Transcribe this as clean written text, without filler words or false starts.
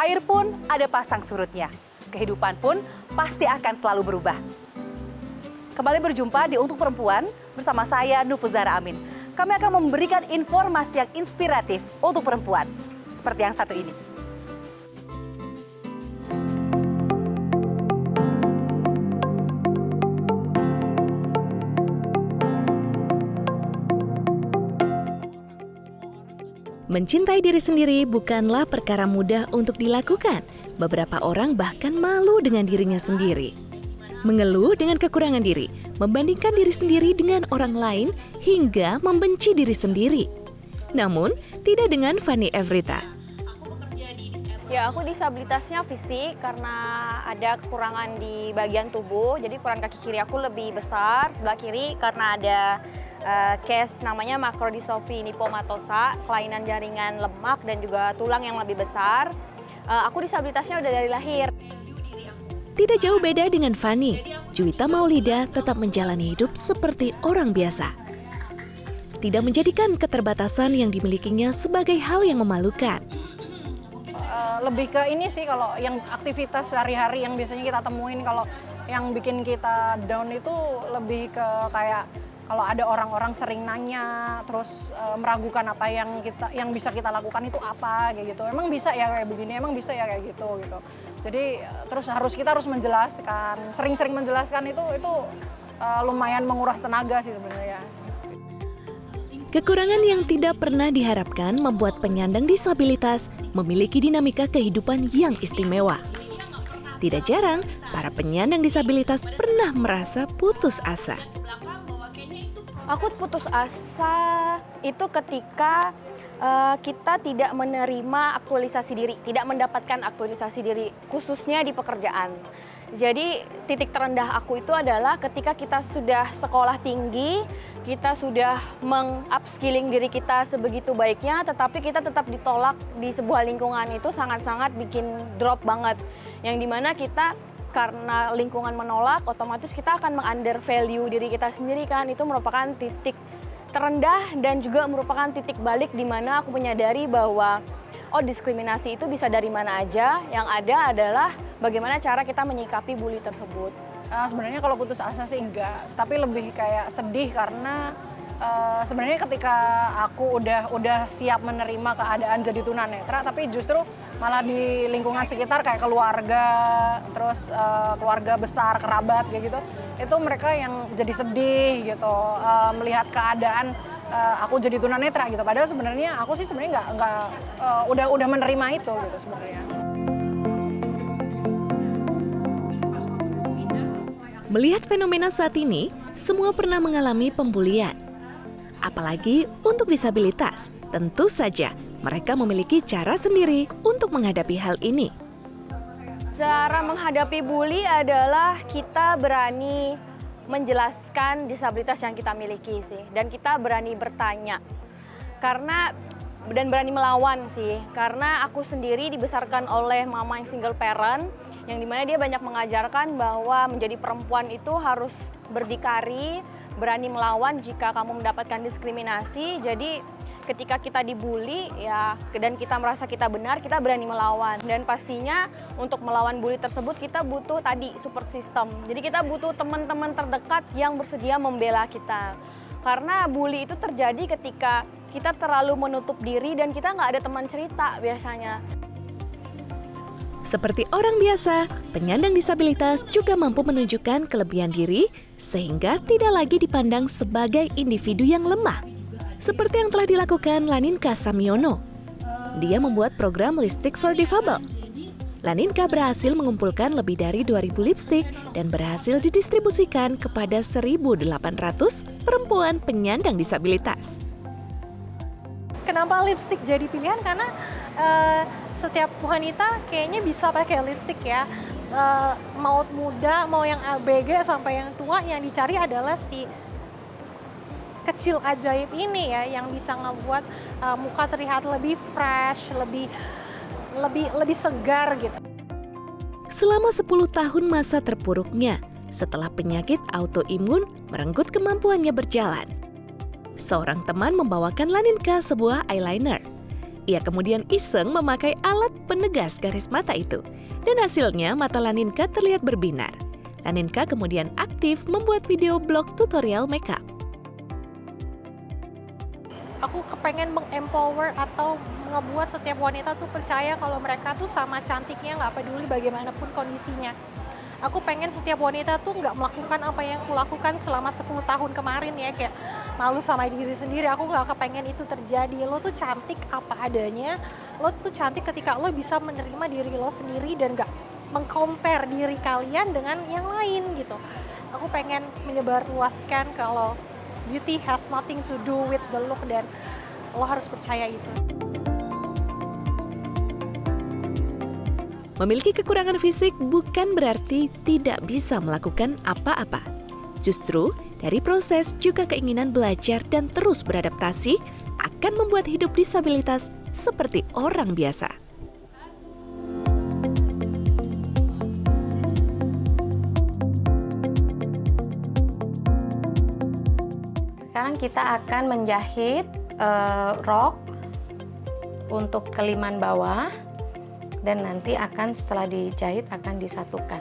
Air pun ada pasang surutnya. Kehidupan pun pasti akan selalu berubah. Kembali berjumpa di Untuk Perempuan bersama saya Nufuzara Amin. Kami akan memberikan informasi yang inspiratif untuk perempuan. Seperti yang satu ini. Mencintai diri sendiri bukanlah perkara mudah untuk dilakukan. Beberapa orang bahkan malu dengan dirinya sendiri. Mengeluh dengan kekurangan diri, membandingkan diri sendiri dengan orang lain, hingga membenci diri sendiri. Namun, tidak dengan Fanny Evrita. Ya, aku disabilitasnya fisik karena ada kekurangan di bagian tubuh. Jadi ukuran kaki kiri aku lebih besar, sebelah kiri karena ada case namanya makrodystrofi nipomatosa, kelainan jaringan lemak dan juga tulang yang lebih besar. Aku disabilitasnya udah dari lahir. Tidak jauh beda dengan Fanny, Juwita Maulida tetap menjalani hidup seperti orang biasa. Tidak menjadikan keterbatasan yang dimilikinya sebagai hal yang memalukan. Lebih ke ini sih, kalau yang aktivitas sehari-hari yang biasanya kita temuin, kalau yang bikin kita down itu lebih ke kayak kalau ada orang-orang sering nanya, terus meragukan apa yang bisa kita lakukan itu apa kayak gitu. Emang bisa ya kayak begini, emang bisa ya kayak gitu. Jadi terus kita harus menjelaskan, sering-sering menjelaskan itu lumayan menguras tenaga sih sebenarnya. Kekurangan yang tidak pernah diharapkan membuat penyandang disabilitas memiliki dinamika kehidupan yang istimewa. Tidak jarang, para penyandang disabilitas pernah merasa putus asa. Aku putus asa itu ketika kita tidak menerima aktualisasi diri, tidak mendapatkan aktualisasi diri, khususnya di pekerjaan. Jadi titik terendah aku itu adalah ketika kita sudah sekolah tinggi, kita sudah meng-upskilling diri kita sebegitu baiknya, tetapi kita tetap ditolak di sebuah lingkungan itu sangat-sangat bikin drop banget. Yang dimana kita karena lingkungan menolak, otomatis kita akan meng-undervalue diri kita sendiri kan. Itu merupakan titik terendah dan juga merupakan titik balik di mana aku menyadari bahwa diskriminasi itu bisa dari mana aja. Yang ada adalah bagaimana cara kita menyikapi bully tersebut. Sebenarnya kalau putus asa sih enggak, tapi lebih kayak sedih karena sebenarnya ketika aku udah siap menerima keadaan jadi tunanetra, tapi justru malah di lingkungan sekitar kayak keluarga, terus keluarga besar, kerabat kayak gitu, itu mereka yang jadi sedih gitu melihat keadaan aku jadi tunanetra gitu. Padahal sebenarnya aku sih sebenarnya nggak udah menerima itu gitu sebenarnya. Melihat fenomena saat ini, semua pernah mengalami pembulian. Apalagi untuk disabilitas, tentu saja mereka memiliki cara sendiri untuk menghadapi hal ini. Cara menghadapi bully adalah kita berani menjelaskan disabilitas yang kita miliki sih, dan kita berani bertanya. Dan berani melawan sih, karena aku sendiri dibesarkan oleh mama yang single parent, yang dimana dia banyak mengajarkan bahwa menjadi perempuan itu harus berdikari, berani melawan jika kamu mendapatkan diskriminasi. Jadi ketika kita dibully ya, dan kita merasa kita benar, kita berani melawan. Dan pastinya untuk melawan bully tersebut kita butuh tadi support system. Jadi kita butuh teman-teman terdekat yang bersedia membela kita. Karena bully itu terjadi ketika kita terlalu menutup diri dan kita nggak ada teman cerita biasanya. Seperti orang biasa, penyandang disabilitas juga mampu menunjukkan kelebihan diri sehingga tidak lagi dipandang sebagai individu yang lemah. Seperti yang telah dilakukan Laninka Samyono. Dia membuat program Lipstick for Difabel. Laninka berhasil mengumpulkan lebih dari 2.000 lipstik dan berhasil didistribusikan kepada 1.800 perempuan penyandang disabilitas. Kenapa lipstik jadi pilihan? Karena setiap wanita kayaknya bisa pakai lipstik ya. Mau muda, mau yang ABG sampai yang tua, yang dicari adalah si kecil ajaib ini ya, yang bisa ngebuat muka terlihat lebih fresh, lebih segar gitu. Selama 10 tahun masa terpuruknya, setelah penyakit autoimun merenggut kemampuannya berjalan, seorang teman membawakan Laninka sebuah eyeliner. Ia kemudian iseng memakai alat penegas garis mata itu. Dan hasilnya mata Laninka terlihat berbinar. Laninka kemudian aktif membuat video blog tutorial makeup. Aku kepengen mengempower atau ngebuat setiap wanita tuh percaya kalau mereka tuh sama cantiknya, nggak peduli bagaimanapun kondisinya. Aku pengen setiap wanita tuh nggak melakukan apa yang aku lakukan selama 10 tahun kemarin ya, kayak malu sama diri sendiri. Aku nggak kepengen itu terjadi. Lo tuh cantik apa adanya, lo tuh cantik ketika lo bisa menerima diri lo sendiri dan nggak meng-compare diri kalian dengan yang lain gitu. Aku pengen menyebarluaskan kalau beauty has nothing to do with the look dan lo harus percaya itu. Memiliki kekurangan fisik bukan berarti tidak bisa melakukan apa-apa. Justru, dari proses juga keinginan belajar dan terus beradaptasi akan membuat hidup disabilitas seperti orang biasa. Sekarang kita akan menjahit rok untuk keliman bawah dan nanti akan setelah dijahit akan disatukan.